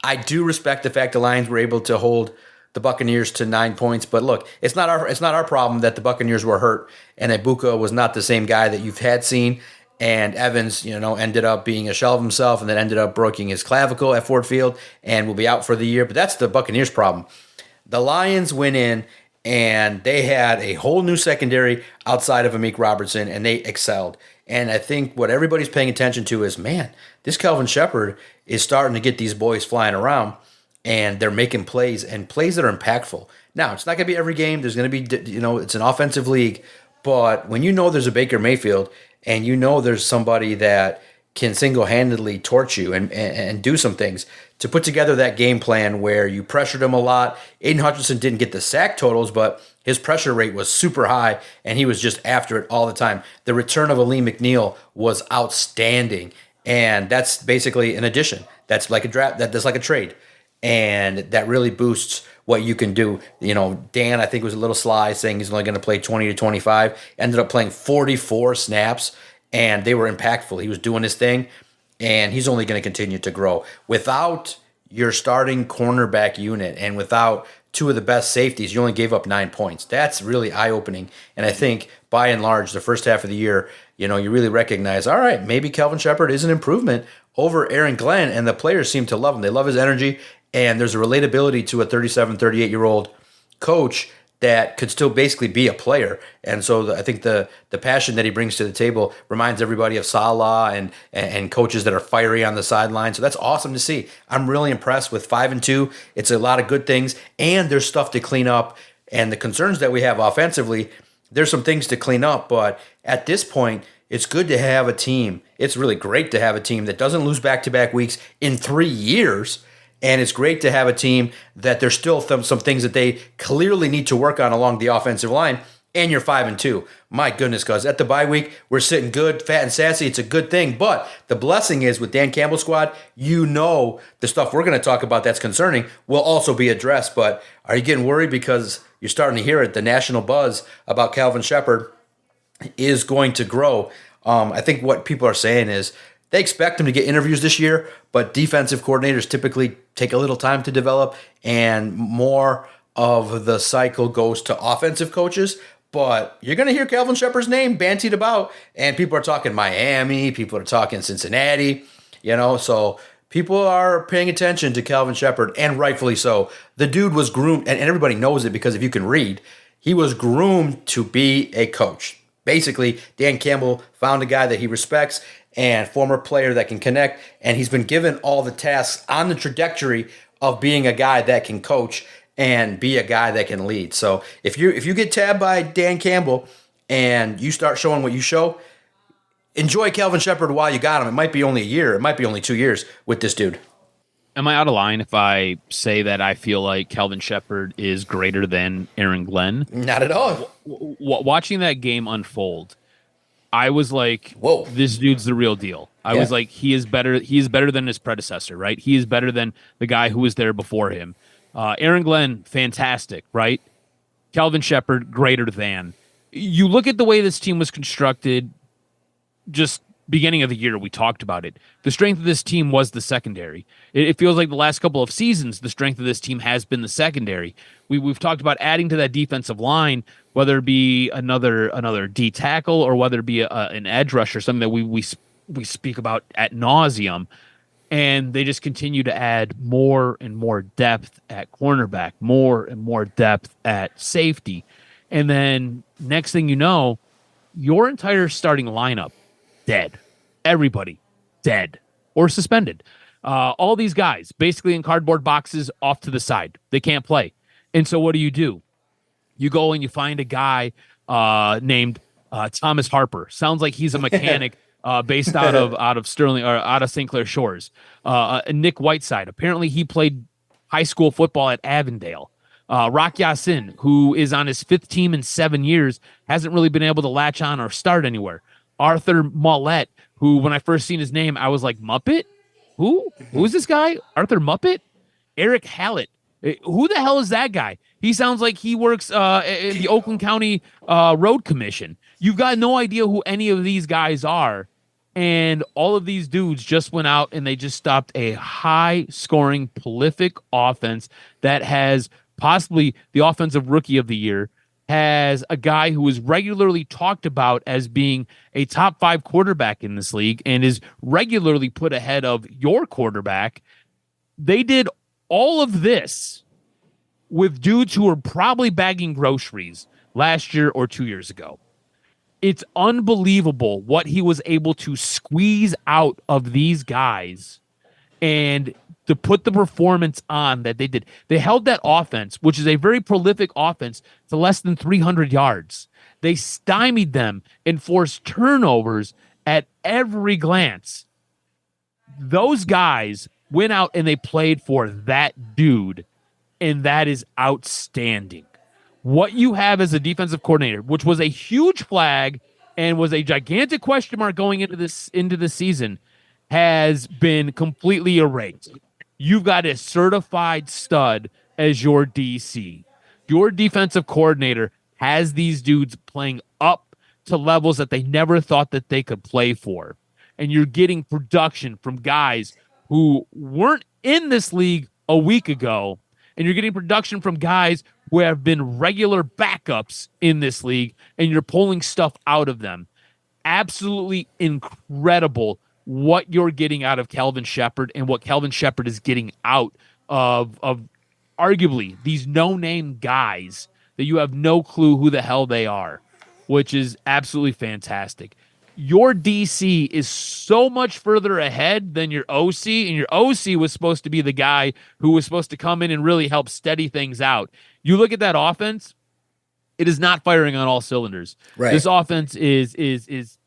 I do respect the fact the Lions were able to hold the Buccaneers to 9 points, but look, it's not our problem that the Buccaneers were hurt and Ibuka was not the same guy that you've had seen. And Evans, ended up being a shell of himself and then ended up breaking his clavicle at Ford Field and will be out for the year. But that's the Buccaneers' problem. The Lions went in and they had a whole new secondary outside of Amik Robertson, and they excelled. And I think what everybody's paying attention to is, man, this Kelvin Shepherd is starting to get these boys flying around, and they're making plays, and plays that are impactful. Now, it's not going to be every game. There's going to be, it's an offensive league. But when there's a Baker Mayfield, and there's somebody that can single-handedly torch you and do some things, to put together that game plan where you pressured him a lot. Aiden Hutchinson didn't get the sack totals, but his pressure rate was super high, and he was just after it all the time. The return of Aleem McNeil was outstanding, and that's basically an addition. That's like a draft. That's like a trade, and that really boosts what you can do. Dan, I think, was a little sly saying he's only going to play 20 to 25, ended up playing 44 snaps, and they were impactful. He was doing his thing, and he's only going to continue to grow. Without your starting cornerback unit and without two of the best safeties, you only gave up 9 points. That's really eye-opening. And I think, by and large, the first half of the year, you really recognize, all right, maybe Kelvin Shepherd is an improvement over Aaron Glenn, and the players seem to love him. They love his energy, and there's a relatability to a 37, 38-year-old coach that could still basically be a player. And so I think the passion that he brings to the table reminds everybody of Salah and coaches that are fiery on the sideline. So that's awesome to see. I'm really impressed with 5-2. It's a lot of good things, and there's stuff to clean up. And the concerns that we have offensively, there's some things to clean up. But at this point, it's good to have a team. It's really great to have a team that doesn't lose back-to-back weeks in 3 years. And it's great to have a team that there's still some things that they clearly need to work on along the offensive line. And you're 5-2. My goodness, cuz at the bye week, we're sitting good, fat and sassy. It's a good thing. But the blessing is with Dan Campbell's squad, the stuff we're going to talk about that's concerning will also be addressed. But are you getting worried because you're starting to hear it? The national buzz about Kelvin Shepherd is going to grow. I think what people are saying is, they expect him to get interviews this year, but defensive coordinators typically take a little time to develop, and more of the cycle goes to offensive coaches. But you're going to hear Kelvin Shepherd's name bantied about, and people are talking Miami, people are talking Cincinnati, so people are paying attention to Kelvin Shepherd, and rightfully so. The dude was groomed, and everybody knows it because if you can read, he was groomed to be a coach. Basically, Dan Campbell found a guy that he respects and former player that can connect, and he's been given all the tasks on the trajectory of being a guy that can coach and be a guy that can lead. So if you get tabbed by Dan Campbell and you start showing what you show, enjoy Kelvin Shepherd while you got him. It might be only a year, it might be only 2 years with this dude. Am I out of line if I say that I feel like Kelvin Shepherd is greater than Aaron Glenn? Not at all. Watching that game unfold, I was like, whoa, this dude's the real deal. I was like, he is better than his predecessor, right? He is better than the guy who was there before him. Aaron Glenn, fantastic, right? Kelvin Shepherd, greater than. You look at the way this team was constructed, just beginning of the year, we talked about it. The strength of this team was the secondary. It feels like the last couple of seasons, the strength of this team has been the secondary. We've talked about adding to that defensive line, whether it be another D tackle or whether it be an edge rusher, something that we speak about ad nauseum. And they just continue to add more and more depth at cornerback, more and more depth at safety. And then next thing you know, your entire starting lineup, dead. Everybody dead or suspended. All these guys basically in cardboard boxes off to the side. They can't play. And so what do? You go and you find a guy named Thomas Harper. Sounds like he's a mechanic based out of Sterling or out of St. Clair Shores. Nick Whiteside. Apparently he played high school football at Avondale. Rock Yassin, who is on his 5th team in 7 years, hasn't really been able to latch on or start anywhere. Arthur Mollett, who when I first seen his name, I was like, Muppet? Who's this guy? Arthur Muppet? Eric Hallett. Who the hell is that guy? He sounds like he works in the Oakland County Road Commission. You've got no idea who any of these guys are. And all of these dudes just went out and they just stopped a high-scoring, prolific offense that has possibly the offensive rookie of the year, has a guy who is regularly talked about as being a top 5 quarterback in this league and is regularly put ahead of your quarterback. They did all of this with dudes who were probably bagging groceries last year or 2 years ago. It's unbelievable what he was able to squeeze out of these guys and to put the performance on that they did. They held that offense, which is a very prolific offense, to less than 300 yards. They stymied them and forced turnovers at every glance. Those guys went out and they played for that dude, and that is outstanding. What you have as a defensive coordinator, which was a huge flag and was a gigantic question mark going into this season, has been completely erased. You've got a certified stud as your DC. Your defensive coordinator has these dudes playing up to levels that they never thought that they could play for. And you're getting production from guys who weren't in this league a week ago. And you're getting production from guys who have been regular backups in this league, and you're pulling stuff out of them. Absolutely incredible what you're getting out of Kelvin Shepherd and what Kelvin Shepherd is getting out of arguably these no-name guys that you have no clue who the hell they are, which is absolutely fantastic. Your DC is so much further ahead than your OC, and your OC was supposed to be the guy who was supposed to come in and really help steady things out. You look at that offense, it is not firing on all cylinders. Right. This offense is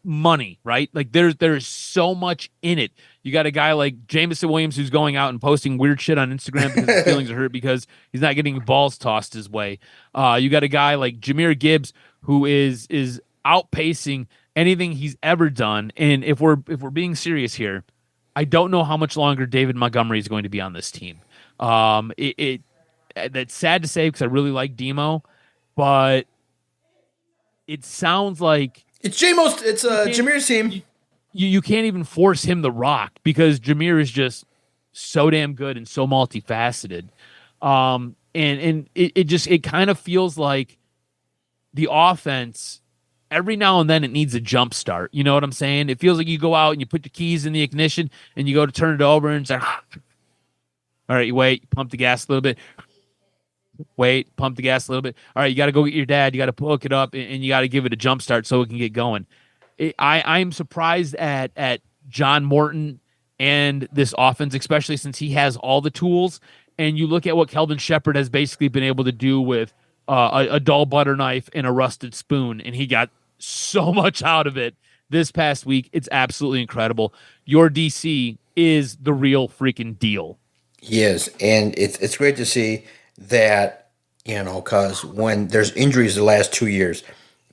money, right? Like there's so much in it. You got a guy like Jamison Williams who's going out and posting weird shit on Instagram because his feelings are hurt because he's not getting balls tossed his way. You got a guy like Jahmyr Gibbs who is outpacing anything he's ever done. And if we're being serious here, I don't know how much longer David Montgomery is going to be on this team. That's sad to say because I really like Demo, but it sounds like it's Jahmyr's team. You can't even force him to rock because Jahmyr is just so damn good and so multifaceted. And it kind of feels like the offense every now and then it needs a jump start. You know what I'm saying? It feels like you go out and you put the keys in the ignition and you go to turn it over and it's like, all right, you wait, pump the gas a little bit. Wait, pump the gas a little bit. All right, you got to go get your dad. You got to hook it up and you got to give it a jump start so it can get going. I'm surprised at John Morton and this offense, especially since he has all the tools. And you look at what Kelvin Shepherd has basically been able to do with a dull butter knife and a rusted spoon, and he got so much out of it this past week. It's absolutely incredible. Your DC is the real freaking deal. He is, and it's great to see that, because when there's injuries the last 2 years,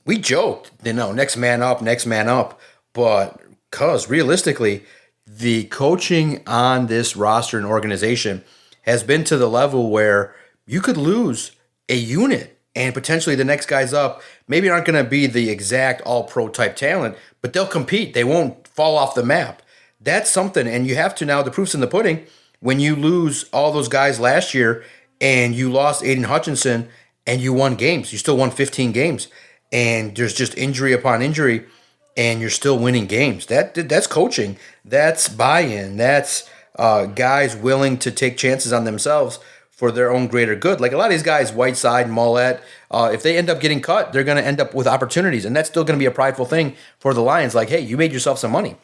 we joked, next man up, but because realistically, the coaching on this roster and organization has been to the level where you could lose a unit and potentially the next guys up maybe aren't going to be the exact all-pro type talent, but they'll compete. They won't fall off the map. That's something, and you have to now, the proof's in the pudding, when you lose all those guys last year and you lost Aiden Hutchinson and you won games. You still won 15 games, and there's just injury upon injury, and you're still winning games. That's coaching. That's buy-in. That's guys willing to take chances on themselves for their own greater good. Like a lot of these guys, Whiteside, Mollett, if they end up getting cut, they're going to end up with opportunities. And that's still going to be a prideful thing for the Lions. Like, hey, you made yourself some money.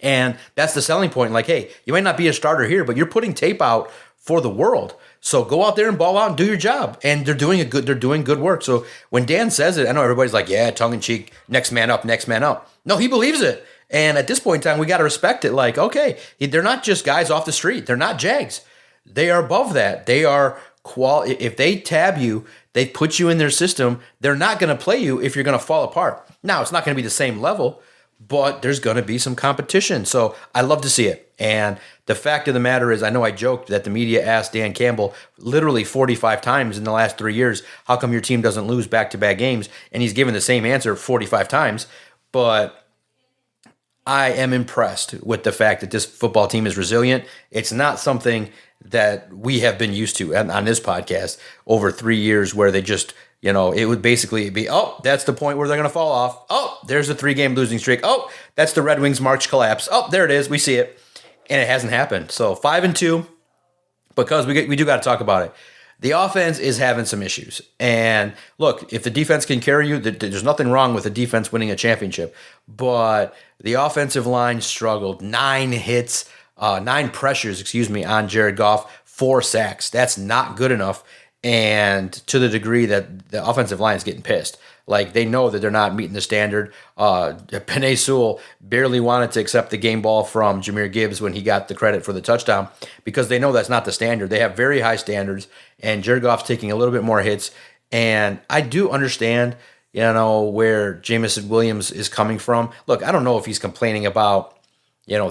And that's the selling point. Like, hey, you might not be a starter here, but you're putting tape out for the world. So go out there and ball out and do your job. And they're doing good work. So when Dan says it, I know everybody's like, yeah, tongue in cheek, next man up. No, he believes it. And at this point in time, we got to respect it. Like, okay, they're not just guys off the street. They're not Jags. They are above that. They are if they tab you, they put you in their system, they're not going to play you if you're going to fall apart. Now, it's not going to be the same level, but there's going to be some competition. So I love to see it. And the fact of the matter is, I know I joked that the media asked Dan Campbell literally 45 times in the last 3 years, how come your team doesn't lose back-to-back games? And he's given the same answer 45 times. But I am impressed with the fact that this football team is resilient. It's not something that we have been used to on this podcast over 3 years where they just, it would basically be, oh, that's the point where they're going to fall off. Oh, there's the 3-game losing streak. Oh, that's the Red Wings March collapse. Oh, there it is. We see it. And it hasn't happened. So 5-2, because we do got to talk about it. The offense is having some issues. And look, if the defense can carry you, there's nothing wrong with the defense winning a championship. But the offensive line struggled. 9 pressures, on Jared Goff, 4 sacks. That's not good enough. And to the degree that the offensive line is getting pissed. Like, they know that they're not meeting the standard. Penei Sewell barely wanted to accept the game ball from Jahmyr Gibbs when he got the credit for the touchdown because they know that's not the standard. They have very high standards, and Jared Goff's taking a little bit more hits. And I do understand, where Jamison Williams is coming from. Look, I don't know if he's complaining about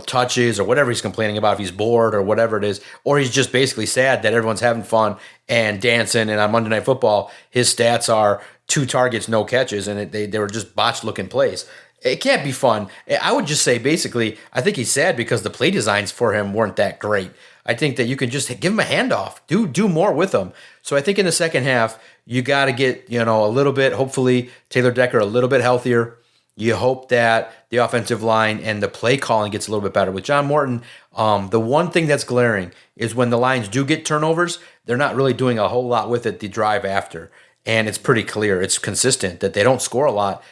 touches or whatever he's complaining about, if he's bored or whatever it is, or he's just basically sad that everyone's having fun and dancing. And on Monday Night Football, his stats are 2 targets, no catches, and they were just botched looking plays. It can't be fun. I would just say basically, I think he's sad because the play designs for him weren't that great. I think that you can just give him a handoff, do more with him. So I think in the second half, you got to get, a little bit, hopefully Taylor Decker a little bit healthier. You hope that the offensive line and the play calling gets a little bit better. With John Morton, the one thing that's glaring is when the Lions do get turnovers, they're not really doing a whole lot with it the drive after. And it's pretty clear, it's consistent that they don't score a lot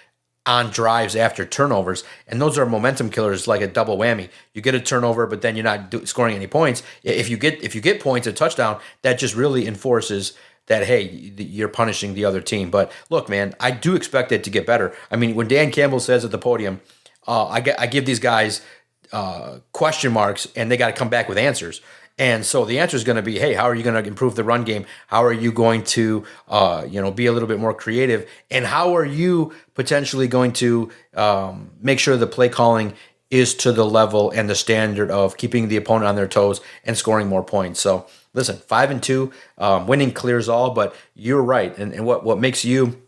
on drives after turnovers, and those are momentum killers, like a double whammy. You get a turnover, but then you're not scoring any points. If you get points, a touchdown, that just really enforces that, hey, you're punishing the other team. But look, man, I do expect it to get better. I mean, when Dan Campbell says at the podium, I give these guys question marks, and they got to come back with answers. And so the answer is going to be, hey, how are you going to improve the run game? How are you going to, be a little bit more creative? And how are you potentially going to make sure the play calling is to the level and the standard of keeping the opponent on their toes and scoring more points? So listen, 5-2, winning clears all, but you're right. And what makes you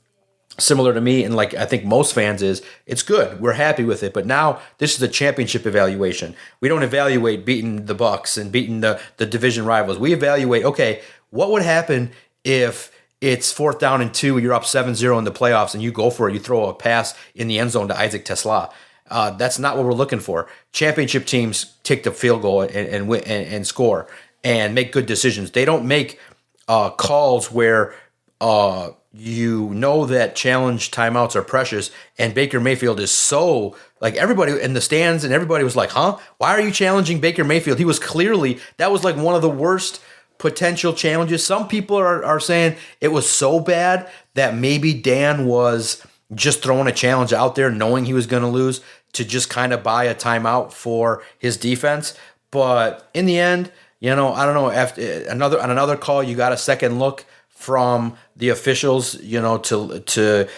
similar to me, and like I think most fans, is it's good. We're happy with it. But now this is a championship evaluation. We don't evaluate beating the Bucks and beating the division rivals. We evaluate, okay, what would happen if it's 4th down and 2, you're up 7-0 in the playoffs, and you go for it. You throw a pass in the end zone to Isaac Tesla. That's not what we're looking for. Championship teams take the field goal and score and make good decisions. They don't make calls where that challenge timeouts are precious, and Baker Mayfield is so, like, everybody in the stands and everybody was like, huh? Why are you challenging Baker Mayfield? He was clearly, that was like one of the worst potential challenges. Some people are saying it was so bad that maybe Dan was just throwing a challenge out there knowing he was going to lose to just kind of buy a timeout for his defense. But in the end, I don't know, after another call, you got a second look from the officials, to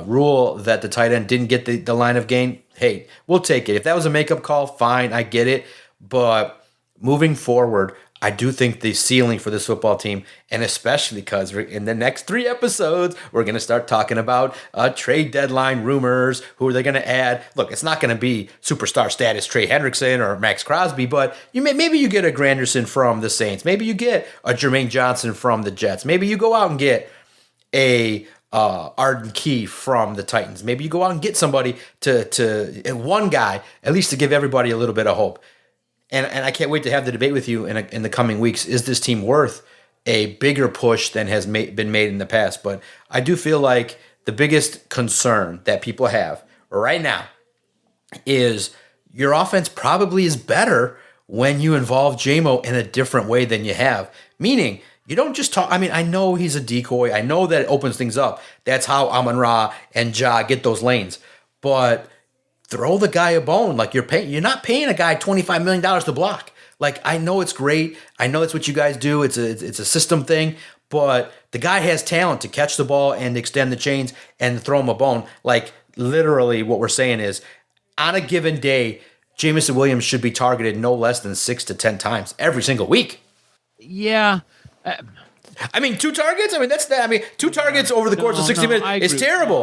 rule that the tight end didn't get the line of gain. Hey, we'll take it. If that was a makeup call, fine, I get it. But moving forward, I do think the ceiling for this football team, and especially because in the next 3 episodes, we're going to start talking about trade deadline rumors. Who are they going to add? Look, it's not going to be superstar status Trey Hendrickson or Max Crosby, but maybe you get a Granderson from the Saints. Maybe you get a Jermaine Johnson from the Jets. Maybe you go out and get a Arden Key from the Titans. Maybe you go out and get somebody to one guy, at least to give everybody a little bit of hope. And I can't wait to have the debate with you in the coming weeks. Is this team worth a bigger push than has been made in the past? But I do feel like the biggest concern that people have right now is your offense probably is better when you involve J-Mo in a different way than you have. Meaning, you don't just talk. I mean, I know he's a decoy. I know that it opens things up. That's how Amon-Ra and Ja get those lanes. But throw the guy a bone. Like, you're not paying a guy $25 million to block. Like, I know it's great. I know that's what you guys do. It's a system thing. But the guy has talent to catch the ball and extend the chains and throw him a bone. Like, literally what we're saying is, on a given day, Jameson Williams should be targeted no less than 6 to 10 times every single week. Yeah. I mean, 2 targets? I mean, 2 targets over the course of 60 minutes is terrible.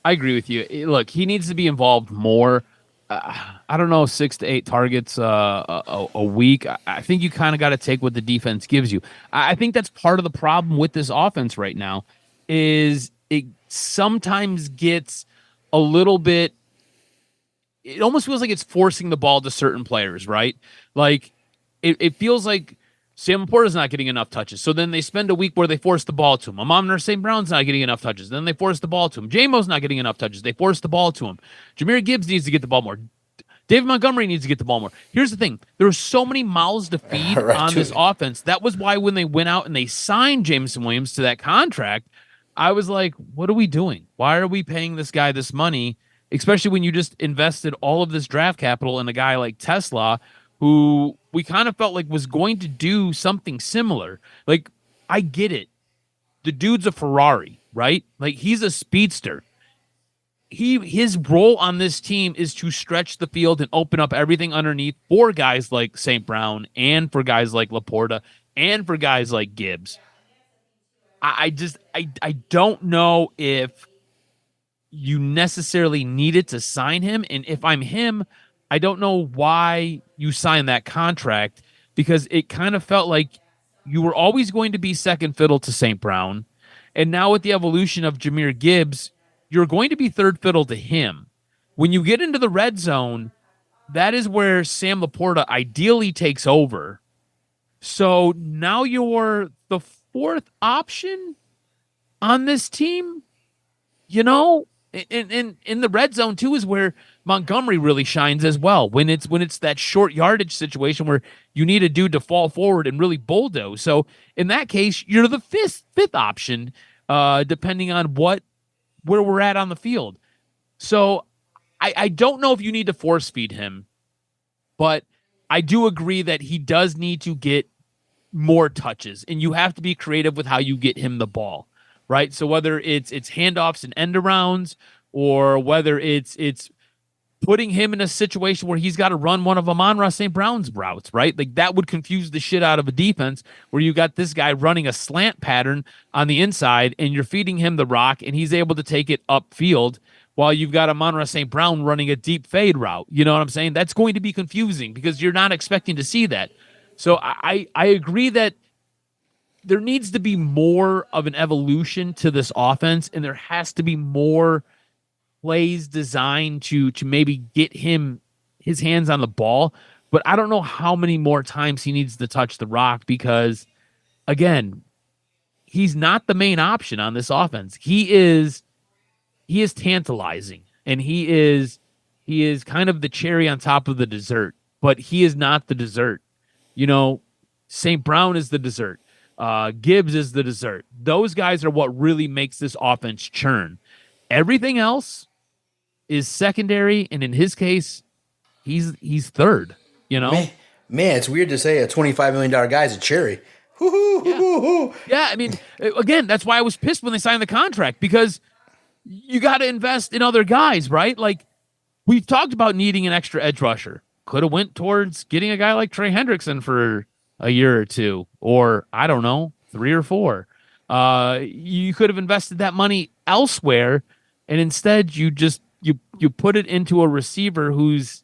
I agree with you. Look, he needs to be involved more. I don't know, 6 to 8 targets a week. I think you kind of got to take what the defense gives you. I think that's part of the problem with this offense right now is it sometimes gets a little bit, it almost feels like it's forcing the ball to certain players, right? Like, it feels like Sam Laporta's not getting enough touches. So then they spend a week where they force the ball to him. Amon-Ra St. Brown's not getting enough touches. Then they force the ball to him. J-Mo's not getting enough touches. They force the ball to him. Jahmyr Gibbs needs to get the ball more. David Montgomery needs to get the ball more. Here's the thing. There are so many mouths to feed on this offense. That was why when they went out and they signed Jameson Williams to that contract, I was like, what are we doing? Why are we paying this guy this money? Especially when you just invested all of this draft capital in a guy like Tesla, who we kind of felt like was going to do something similar. Like, I get it. The dude's a Ferrari, right? Like, he's a speedster. his role on this team is to stretch the field and open up everything underneath for guys like St. Brown and for guys like Laporta and for guys like Gibbs. I don't know if you necessarily needed to sign him. And if I'm him, I don't know why you signed that contract, because it kind of felt like you were always going to be second fiddle to St. Brown. And now with the evolution of Jahmyr Gibbs, you're going to be third fiddle to him. When you get into the red zone, that is where Sam Laporta ideally takes over. So now you're the fourth option on this team, in the red zone too is where Montgomery really shines as well. When it's that short yardage situation where you need a dude to fall forward and really bulldoze. So in that case, you're the fifth option, depending on where we're at on the field. So I don't know if you need to force feed him, but I do agree that he does need to get more touches, and you have to be creative with how you get him the ball, right? So whether it's handoffs and end arounds, or whether it's putting him in a situation where he's got to run one of Amon-Ra St. Brown's routes, right? Like that would confuse the shit out of a defense where you got this guy running a slant pattern on the inside and you're feeding him the rock and he's able to take it upfield while you've got Amon-Ra St. Brown running a deep fade route. You know what I'm saying? That's going to be confusing because you're not expecting to see that. So I agree that there needs to be more of an evolution to this offense, and there has to be more plays designed to maybe get him his hands on the ball. But I don't know how many more times he needs to touch the rock because, again, he's not the main option on this offense. He is tantalizing, and he is kind of the cherry on top of the dessert, but he is not the dessert. St. Brown is the dessert. Gibbs is the dessert. Those guys are what really makes this offense churn. Everything else is secondary, and in his case, he's third. Man, it's weird to say a $25 million guy is a cherry. Yeah, I mean, again, that's why I was pissed when they signed the contract, because you got to invest in other guys, right? Like, we've talked about needing an extra edge rusher. Could have went towards getting a guy like Trey Hendrickson for a year or two, or I don't know, 3 or 4. You could have invested that money elsewhere, and instead you put it into a receiver who's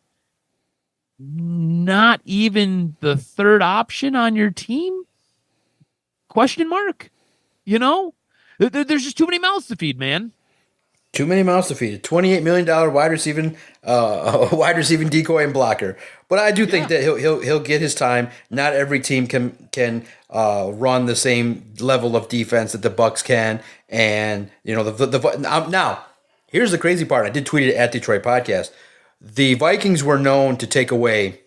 not even the third option on your team? Question mark? There's just too many mouths to feed, man. Too many mouths to feed. $28 million wide receiving decoy and blocker. But I do think that he'll get his time. Not every team can run the same level of defense that the Bucs can. And now here's the crazy part. I did tweet it at Detroit Podcast. The Vikings were known to take away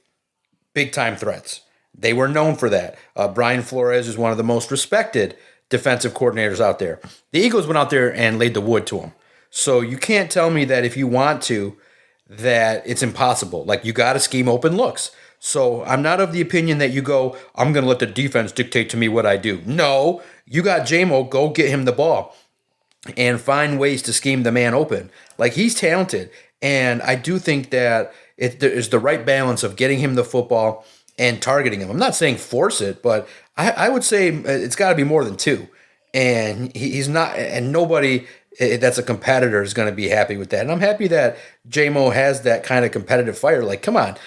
big time threats. They were known for that. Brian Flores is one of the most respected defensive coordinators out there. The Eagles went out there and laid the wood to him. So you can't tell me that if you want to, that it's impossible. Like, you got to scheme open looks. So I'm not of the opinion that you go, I'm going to let the defense dictate to me what I do. No, you got J-Mo, go get him the ball and find ways to scheme the man open. Like, he's talented. And I do think that there is the right balance of getting him the football and targeting him. I'm not saying force it, but I would say it's got to be more than 2. And he's not, and nobody that's a competitor is going to be happy with that. And I'm happy that J-Mo has that kind of competitive fire. Like, come on,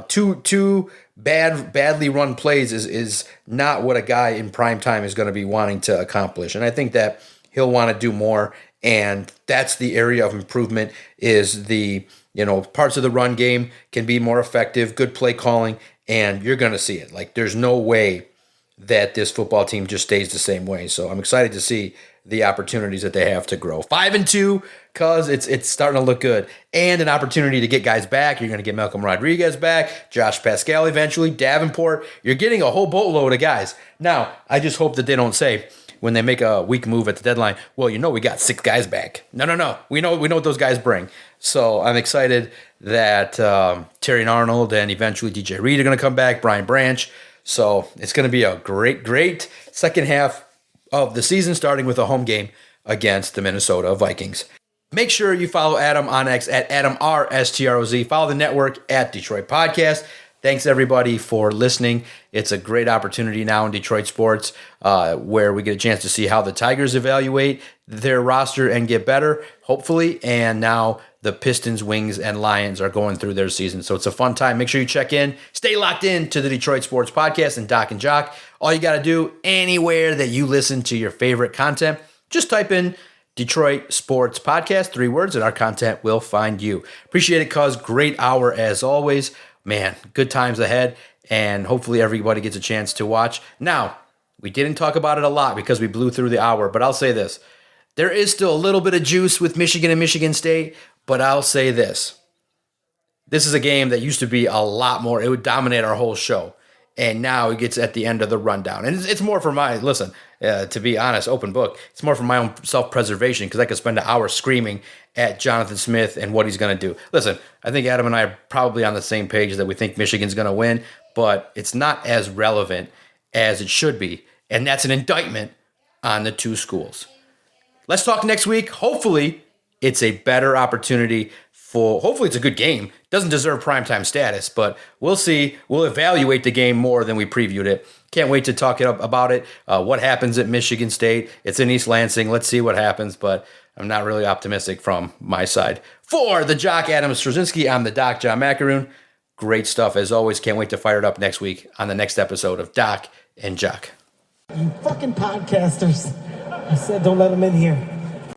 two badly run plays is not what a guy in prime time is going to be wanting to accomplish. And I think that he'll want to do more. And that's the area of improvement, is the, parts of the run game can be more effective, good play calling, and you're going to see it. Like, there's no way that this football team just stays the same way. So I'm excited to see the opportunities that they have to grow. 5-2, because it's starting to look good. And an opportunity to get guys back. You're going to get Malcolm Rodriguez back, Josh Pascal eventually, Davenport. You're getting a whole boatload of guys. Now, I just hope that they don't say, when they make a weak move at the deadline, well, we got 6 guys back. No. We know what those guys bring. So I'm excited that Terry Arnold and eventually DJ Reed are going to come back, Brian Branch. So it's going to be a great second half of the season, starting with a home game against the Minnesota Vikings. Make sure you follow Adam on X at AdamRSTROZ. Follow the network at Detroit Podcast. Thanks, everybody, for listening. It's a great opportunity now in Detroit sports where we get a chance to see how the Tigers evaluate their roster and get better, hopefully. And now the Pistons, Wings, and Lions are going through their season. So it's a fun time. Make sure you check in. Stay locked in to the Detroit Sports Podcast and Doc and Jock. All you got to do, anywhere that you listen to your favorite content, just type in Detroit Sports Podcast, 3 words, and our content will find you. Appreciate it, cuz. Great hour as always. Man, good times ahead, and hopefully everybody gets a chance to watch. Now, we didn't talk about it a lot because we blew through the hour, but I'll say this. There is still a little bit of juice with Michigan and Michigan State, but I'll say this. This is a game that used to be a lot more. It would dominate our whole show. And now it gets at the end of the rundown. And it's more for my, listen, to be honest, open book, it's more for my own self-preservation because I could spend an hour screaming at Jonathan Smith and what he's going to do. Listen, I think Adam and I are probably on the same page that we think Michigan's going to win, but it's not as relevant as it should be. And that's an indictment on the two schools. Let's talk next week. Hopefully, it's a better opportunity hopefully it's a good game. Doesn't deserve primetime status, but we'll see. We'll evaluate the game more than we previewed it. Can't wait to talk about it. What happens at Michigan State? It's in East Lansing. Let's see what happens, but I'm not really optimistic from my side. For the Jock Adam Straczynski, I'm the Doc, John Macaroon. Great stuff as always. Can't wait to fire it up next week on the next episode of Doc and Jock. You fucking podcasters. I said don't let them in here.